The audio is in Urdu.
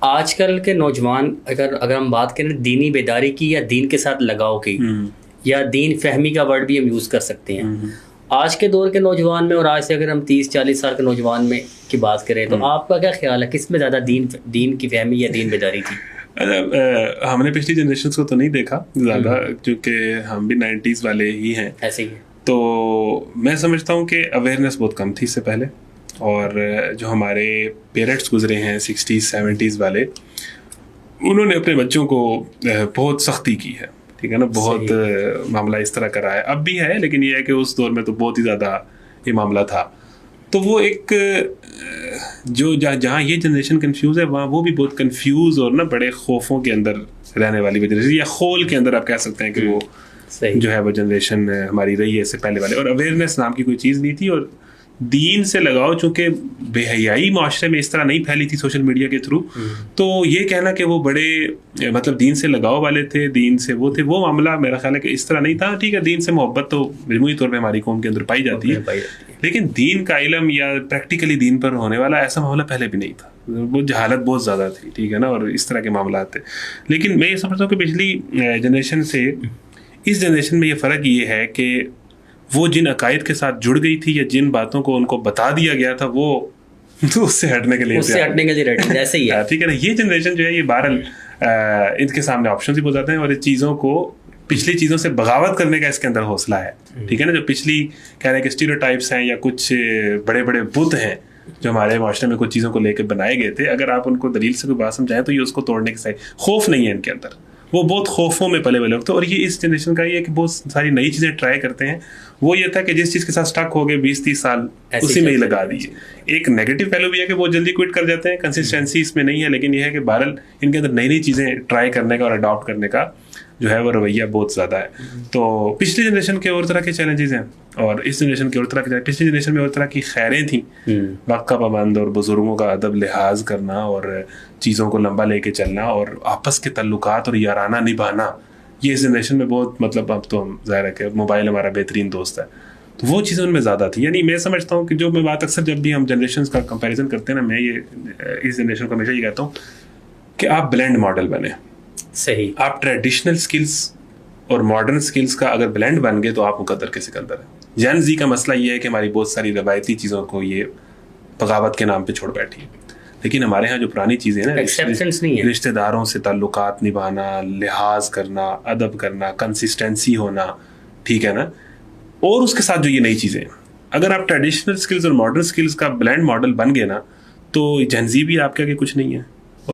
آج کل کے نوجوان اگر ہم بات کریں دینی بیداری کی یا دین کے ساتھ لگاؤ کی یا دین فہمی کا ورڈ بھی ہم یوز کر سکتے ہیں آج کے دور کے نوجوان میں، اور آج سے اگر ہم 30-40 سال کے نوجوان میں کی بات کریں تو آپ کا کیا خیال ہے کس میں زیادہ دین کی فہمی یا دین بیداری تھی؟ ہم نے پچھلی جنریشنز کو تو نہیں دیکھا زیادہ، کیونکہ ہم بھی 90s والے ہی ہیں، ایسے ہی ہے. تو میں سمجھتا ہوں کہ اویئرنیس بہت کم تھی اس سے پہلے، اور جو ہمارے پیرنٹس گزرے ہیں 60s 70s والے، انہوں نے اپنے بچوں کو بہت سختی کی ہے، ٹھیک ہے نا، بہت معاملہ اس طرح کرا ہے، اب بھی ہے، لیکن یہ ہے کہ اس دور میں تو بہت ہی زیادہ یہ معاملہ تھا. تو وہ ایک جو جہاں یہ جنریشن کنفیوز ہے وہاں وہ بھی بہت کنفیوز اور نا بڑے خوفوں کے اندر رہنے والی جنریشن، یا خول کے اندر آپ کہہ سکتے ہیں کہ وہ جو ہے وہ جنریشن ہماری رہی ہے اس سے پہلے والے. اور اویئرنیس نام کی کوئی چیز نہیں تھی، اور دین سے لگاؤ چونکہ بے حیائی معاشرے میں اس طرح نہیں پھیلی تھی سوشل میڈیا کے تھرو، تو یہ کہنا کہ وہ بڑے مطلب دین سے لگاؤ والے تھے، دین سے وہ تھے، وہ معاملہ میرا خیال ہے کہ اس طرح نہیں تھا. ٹھیک ہے، دین سے محبت تو مجموعی طور پہ ہماری قوم کے اندر پائی جاتی ہے، لیکن دین کا علم یا پریکٹیکلی دین پر ہونے والا ایسا معاملہ پہلے بھی نہیں تھا. وہ جہالت بہت زیادہ تھی، ٹھیک ہے نا، اور اس طرح کے معاملات تھے. لیکن میں یہ سمجھتا ہوں کہ پچھلی جنریشن سے اس جنریشن میں یہ فرق یہ ہے کہ وہ جن عقائد کے ساتھ جڑ گئی تھی یا جن باتوں کو ان کو بتا دیا گیا تھا وہ اس سے ہٹنے کے لیے ریڈی ایسے ہی ہے. ٹھیک ہے نا، یہ جنریشن جو ہے یہ بہرحال ان کے سامنے آپشنز بھی بہت زیادہ ہیں، اور اس چیزوں کو پچھلی چیزوں سے بغاوت کرنے کا اس کے اندر حوصلہ ہے. ٹھیک ہے نا، جو پچھلی کہہ رہے ہیں کہ اسٹیریوٹائپس ہیں یا کچھ بڑے بڑے بت ہیں جو ہمارے معاشرے میں کچھ چیزوں کو لے کے بنائے گئے تھے، اگر آپ ان کو دلیل سے کوئی بات سمجھائیں تو یہ اس کو توڑنے کے صحیح خوف نہیں ہے ان کے اندر، وہ بہت خوفوں میں پلے بلے ہوتے. اور یہ اس جنریشن کا یہ ہے کہ بہت ساری نئی چیزیں ٹرائی کرتے ہیں. وہ یہ تھا کہ جس چیز کے ساتھ اسٹک ہو گئے 20-30 سال اسی میں ہی لگا دیجیے. ایک نیگیٹو پہلو بھی ہے کہ وہ جلدی کوئٹ کر جاتے ہیں، کنسسٹنسی اس میں نہیں ہے. لیکن یہ ہے کہ بہرحال ان کے اندر نئی نئی چیزیں ٹرائی کرنے کا اور اڈاپٹ کرنے کا جو ہے وہ رویہ بہت زیادہ ہے. تو پچھلی جنریشن کے اور طرح کے چیلنجز ہیں اور اس جنریشن کے اور طرح کے. پچھلی جنریشن میں اور طرح کی خیریں تھیں، وقت کا پابند اور بزرگوں کا ادب لحاظ کرنا اور چیزوں کو لمبا لے کے چلنا اور آپس کے تعلقات اور یارانہ نبھانا. یہ اس جنریشن میں بہت مطلب اب تو ہم ظاہر ہے کہ موبائل ہمارا بہترین دوست ہے، تو وہ چیزیں ان میں زیادہ تھی. یعنی میں سمجھتا ہوں کہ جو میں بات اکثر جب بھی ہم جنریشنز کا کمپیریزن کرتے ہیں نا، میں یہ اس جنریشن کو ہمیشہ یہ کہتا ہوں کہ آپ بلینڈ ماڈل بنے. صحیح، آپ ٹریڈیشنل سکلز اور ماڈرن سکلز کا اگر بلینڈ بن گئے تو آپ مقدر کے سکندر ہیں. جین زی کا مسئلہ یہ ہے کہ ہماری بہت ساری روایتی چیزوں کو یہ بغاوت کے نام پہ چھوڑ بیٹھی، لیکن ہمارے ہاں جو پرانی چیزیں ہیں نا، رشتہ داروں سے تعلقات نبھانا، لحاظ کرنا، ادب کرنا، کنسسٹنسی ہونا، ٹھیک ہے نا، اور اس کے ساتھ جو یہ نئی چیزیں، اگر آپ ٹریڈیشنل سکلز اور ماڈرن سکلز کا بلینڈ ماڈل بن گئے نا تو جین زی بھی آپ کے آگے کچھ نہیں ہے.